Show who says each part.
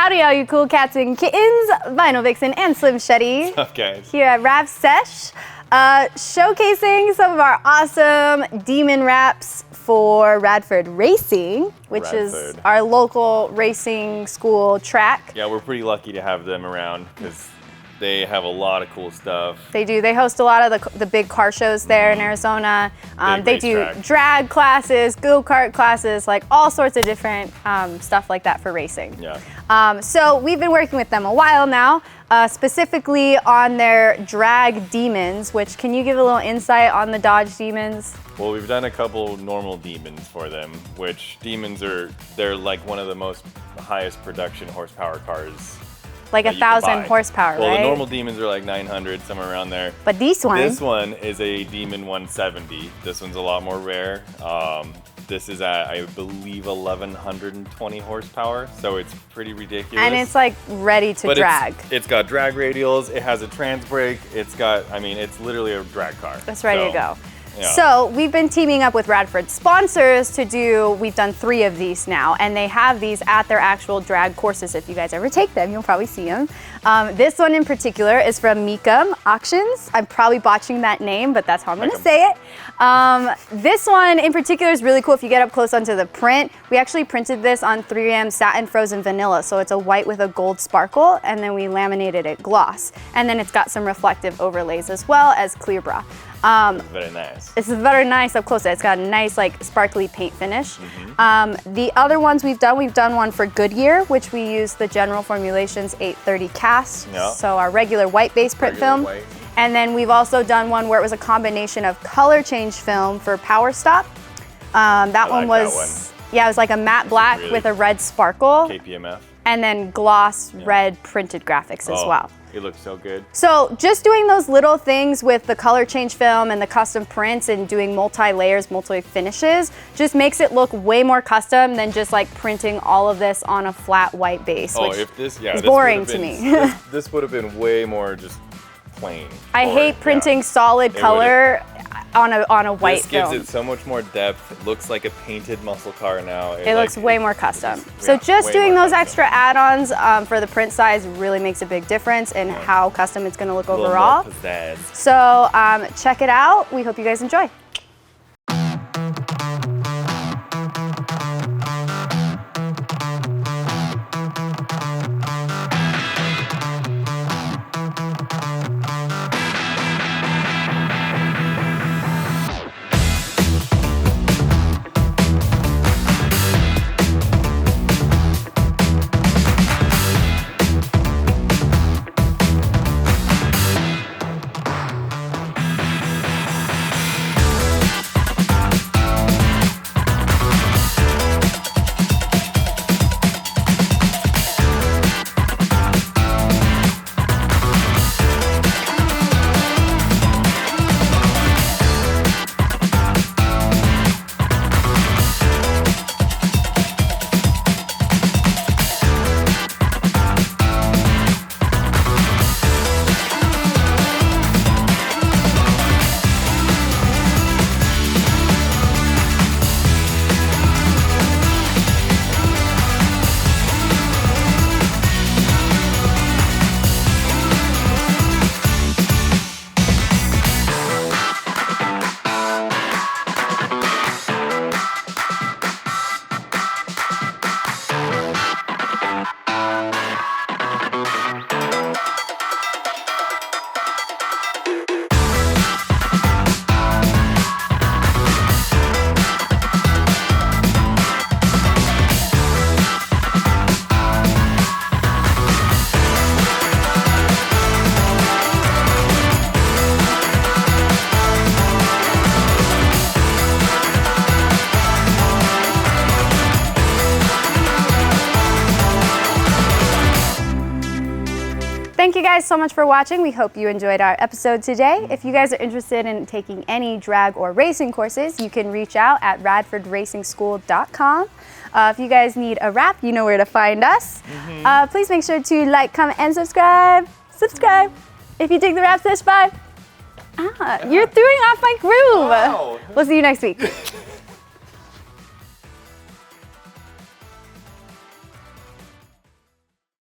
Speaker 1: Howdy all you cool cats and kittens, Vinyl Vixen and Slim Sheddy.
Speaker 2: What's up, guys?
Speaker 1: Here at Wrapsesh, showcasing some of our awesome demon wraps for Radford Racing, which is our local racing school track.
Speaker 2: Yeah, we're pretty lucky to have them around because they have a lot of cool stuff.
Speaker 1: They do. They host a lot of the big car shows there in Arizona. They do drag classes, go-kart classes, like all sorts of different stuff like that for racing.
Speaker 2: Yeah.
Speaker 1: So we've been working with them a while now, specifically on their drag demons, which can you give a little insight on the Dodge demons?
Speaker 2: Well, we've done a couple normal demons for them, which demons they're like one of the most highest production horsepower cars.
Speaker 1: Like 1,000 horsepower, right?
Speaker 2: Well, the normal demons are like 900, somewhere around there.
Speaker 1: But this one
Speaker 2: is a Demon 170. This one's a lot more rare. This is at, I believe, 1,120 horsepower, so it's pretty ridiculous.
Speaker 1: And it's like ready to drag.
Speaker 2: It's got drag radials, it has a trans brake, it's literally a drag car.
Speaker 1: It's ready to go.
Speaker 2: Yeah.
Speaker 1: So we've been teaming up with Radford sponsors we've done 3 of these now, and they have these at their actual drag courses. If you guys ever take them, you'll probably see them. This one in particular is from Mutoh Auctions. I'm probably botching that name, but that's how I'm gonna say it. This one in particular is really cool if you get up close onto the print. We actually printed this on 3M satin frozen vanilla, so it's a white with a gold sparkle, and then we laminated it gloss. And then it's got some reflective overlays as well as clear bra.
Speaker 2: Very nice.
Speaker 1: It's very nice up close. It's got a nice like sparkly paint finish. The other ones we've done one for Goodyear, which we use the General Formulations 830 cast.
Speaker 2: Yeah.
Speaker 1: So our regular white base print film.
Speaker 2: White.
Speaker 1: And then we've also done one where it was a combination of color change film for Power Stop. That one was, yeah, it was like a matte black with a red sparkle.
Speaker 2: KPMF.
Speaker 1: And then gloss red printed graphics as well.
Speaker 2: It looks so good.
Speaker 1: So just doing those little things with the color change film and the custom prints and doing multi-layers, multi-finishes just makes it look way more custom than just like printing all of this on a flat white base, which is boring to me.
Speaker 2: This would have been way more just plain.
Speaker 1: I hate printing solid color on a white film.
Speaker 2: This gives it so much more depth. It looks like a painted muscle car now.
Speaker 1: It looks way more custom. So just doing those extra add-ons for the print size really makes a big difference in how custom it's going to look overall. So check it out. We hope you guys enjoy. Thank you guys so much for watching. We hope you enjoyed our episode today. If you guys are interested in taking any drag or racing courses, you can reach out at radfordracingschool.com. If you guys need a wrap, you know where to find us. Please make sure to like, comment, and subscribe. If you dig the Wrapsesh vibe. You're throwing off my groove.
Speaker 2: Wow.
Speaker 1: We'll see you next week.